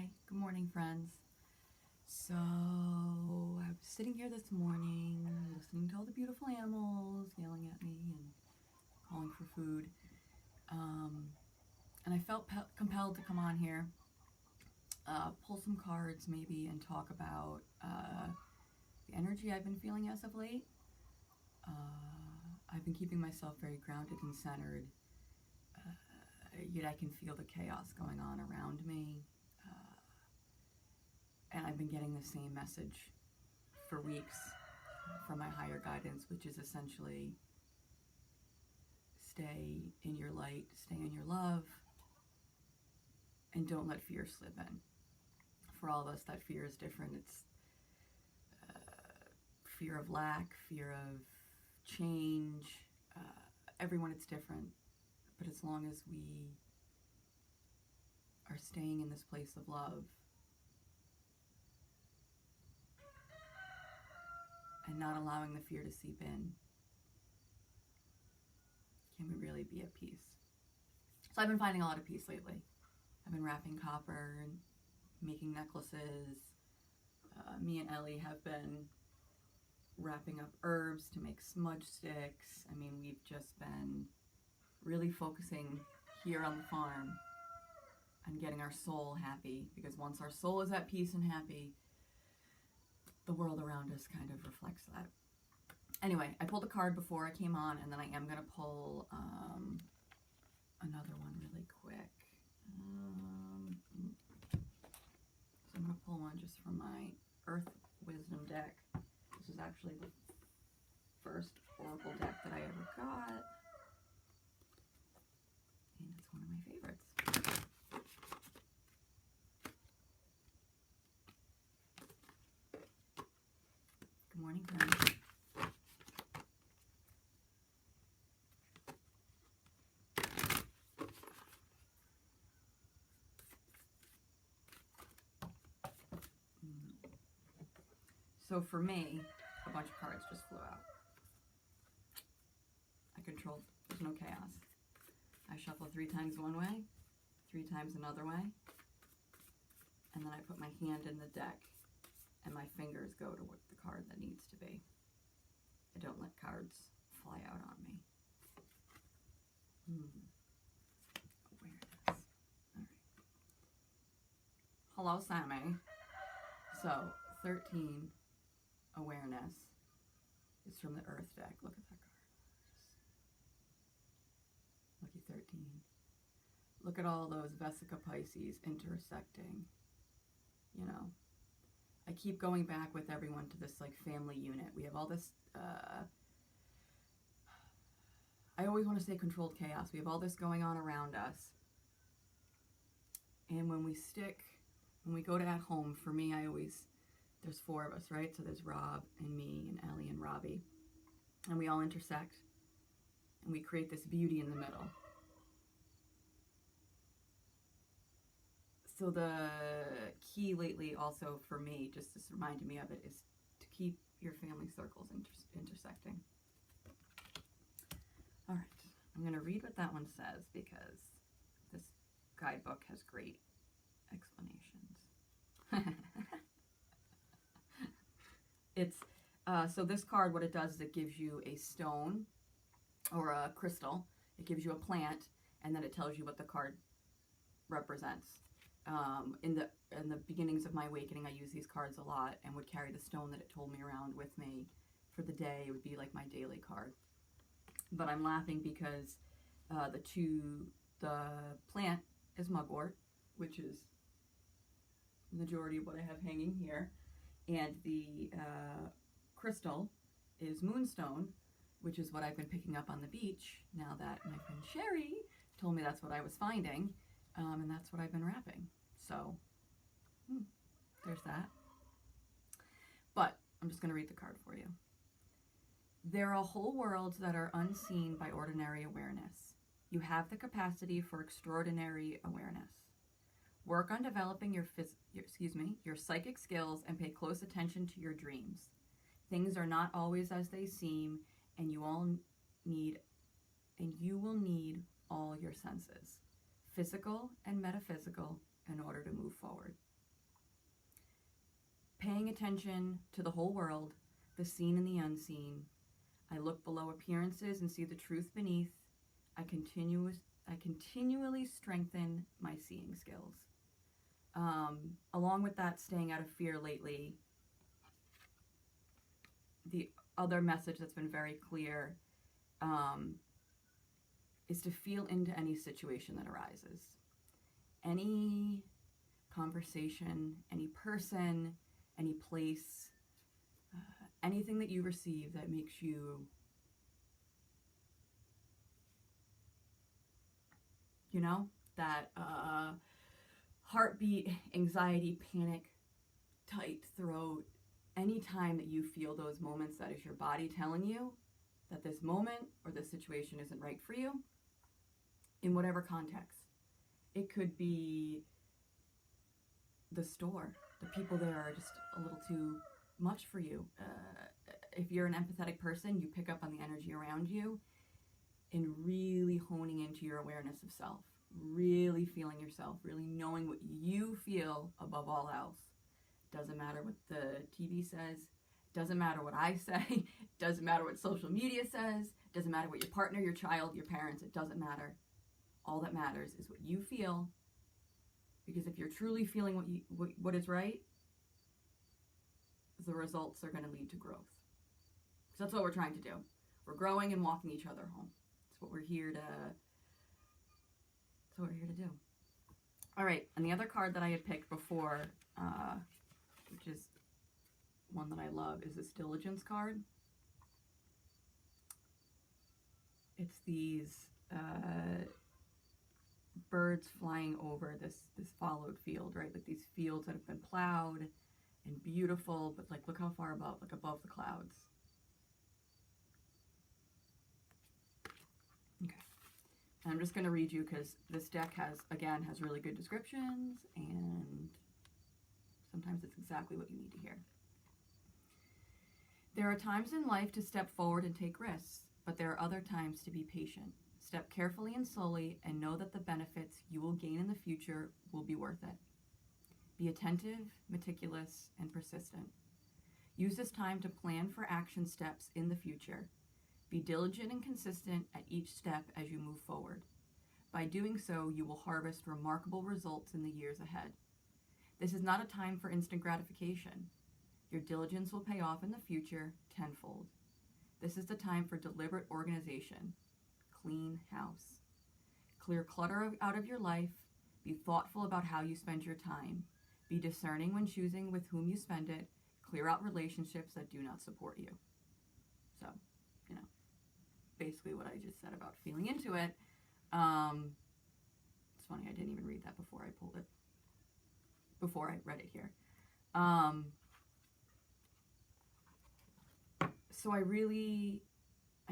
Hi, good morning, friends. So, I was sitting here this morning, listening to all the beautiful animals yelling at me and calling for food. And I felt compelled to come on here, pull some cards maybe, and talk about the energy I've been feeling as of late. I've been keeping myself very grounded and centered, yet I can feel the chaos going on around me. And I've been getting the same message for weeks from my higher guidance, which is essentially stay in your light, stay in your love, and don't let fear slip in. For all of us, that fear is different. It's fear of lack, fear of change. Everyone, it's different. But as long as we are staying in this place of love, and not allowing the fear to seep in, can we really be at peace? So I've been finding a lot of peace lately. I've been wrapping copper and making necklaces. Me and Ellie have been wrapping up herbs to make smudge sticks. I mean, we've just been really focusing here on the farm on getting our soul happy, because once our soul is at peace and happy, the world around us kind of reflects that. Anyway, I pulled a card before I came on, and then I am going to pull another one really quick. So I'm going to pull one just from my Earth Wisdom deck. This is actually the first Oracle deck that I ever got, and it's one of my favorites. Good morning, friends. So for me, a bunch of cards just flew out. I controlled, there's no chaos. I shuffle 3 times one way, 3 times another way, and then I put my hand in the deck and my fingers go to what the card that needs to be. I don't let cards fly out on me. Awareness. All right. Hello, Sammy. So, 13 awareness is from the Earth deck. Look at that card. Lucky 13. Look at all those Vesica Pisces intersecting. You know, I keep going back with everyone to this like family unit. We have all this, I always want to say controlled chaos. We have all this going on around us. And when we go to at home, for me, there's 4 of us, right? So there's Rob and me and Ellie and Robbie. And we all intersect. And we create this beauty in the middle. So the key lately also for me, just this reminded me of it, is to keep your family circles intersecting. All right, I'm going to read what that one says because this guidebook has great explanations. It's so this card, what it does is it gives you a stone or a crystal. It gives you a plant, and then it tells you what the card represents. In the beginnings of my awakening, I used these cards a lot and would carry the stone that it told me around with me for the day. It would be like my daily card. But I'm laughing because the plant is mugwort, which is the majority of what I have hanging here, and the crystal is moonstone, which is what I've been picking up on the beach now that my friend Sherry told me that's what I was finding, and that's what I've been wrapping. So there's that. But I'm just going to read the card for you. There are whole worlds that are unseen by ordinary awareness. You have the capacity for extraordinary awareness. Work on developing your psychic skills and pay close attention to your dreams. Things are not always as they seem, and you will need all your senses, physical and metaphysical, in order to move forward. Paying attention to the whole world, the seen and the unseen. I look below appearances and see the truth beneath. I continually strengthen my seeing skills. Along with that, staying out of fear lately, the other message that's been very clear is to feel into any situation that arises. Any conversation, any person, any place, anything that you receive that makes you, that heartbeat, anxiety, panic, tight throat, anytime that you feel those moments, that is your body telling you that this moment or this situation isn't right for you, in whatever context. It could be the store. The people there are just a little too much for you. If you're an empathetic person, you pick up on the energy around you and really honing into your awareness of self, really feeling yourself, really knowing what you feel above all else. Doesn't matter what the TV says, doesn't matter what I say, doesn't matter what social media says, doesn't matter what your partner, your child, your parents, it doesn't matter. All that matters is what you feel, because if you're truly feeling what is right, the results are going to lead to growth. So that's what we're trying to do. We're growing and walking each other home. That's what we're here to do. All right, and the other card that I had picked before, which is one that I love, is this diligence card. It's these birds flying over this followed field, right? Like these fields that have been plowed and beautiful, but like look how far above, like above the clouds. Okay. And I'm just going to read you because this deck has really good descriptions, and sometimes it's exactly what you need to hear. There are times in life to step forward and take risks, but there are other times to be patient. Step carefully and slowly and know that the benefits you will gain in the future will be worth it. Be attentive, meticulous, and persistent. Use this time to plan for action steps in the future. Be diligent and consistent at each step as you move forward. By doing so, you will harvest remarkable results in the years ahead. This is not a time for instant gratification. Your diligence will pay off in the future tenfold. This is the time for deliberate organization. Clean house. Clear clutter out of your life. Be thoughtful about how you spend your time. Be discerning when choosing with whom you spend it. Clear out relationships that do not support you. So, basically what I just said about feeling into it. It's funny, I didn't even read that before I read it here. So I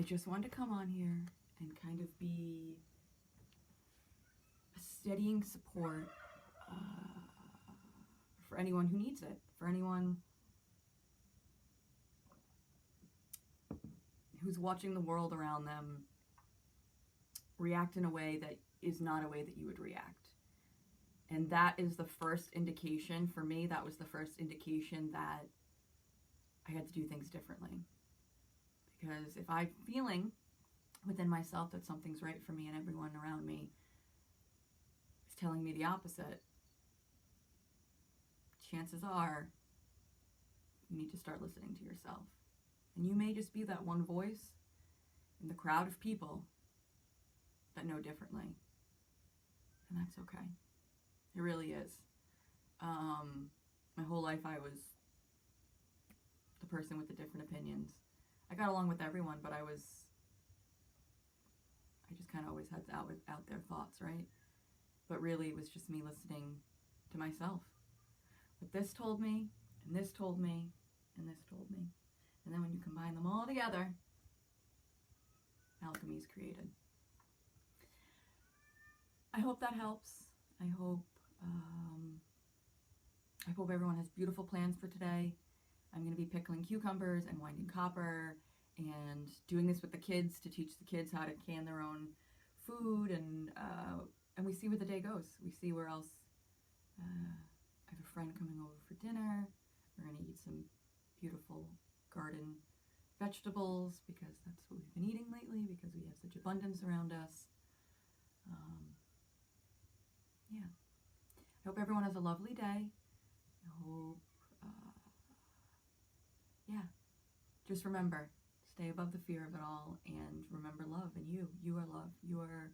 just wanted to come on here and kind of be a steadying support for anyone who needs it, for anyone who's watching the world around them react in a way that is not a way that you would react. And that is the first indication, for me, that was the first indication that I had to do things differently. Because if I'm feeling within myself that something's right for me and everyone around me is telling me the opposite, chances are you need to start listening to yourself. And you may just be that one voice in the crowd of people that know differently. And that's okay. It really is. My whole life I was the person with the different opinions. I got along with everyone, but I just kind of always had out there thoughts, right? But really it was just me listening to myself. What this told me, and this told me, and this told me. And then when you combine them all together, alchemy is created. I hope that helps. I hope everyone has beautiful plans for today. I'm going to be pickling cucumbers and winding copper and doing this with the kids to teach the kids how to can their own food, and we see where the day goes. We see where else. I have a friend coming over for dinner. We're going to eat some beautiful garden vegetables because that's what we've been eating lately because we have such abundance around us. Yeah. I hope everyone has a lovely day. I hope, yeah, just remember, stay above the fear of it all and remember love and you. You are love. You are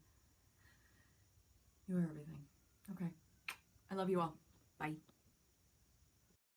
everything. Okay. I love you all. Bye.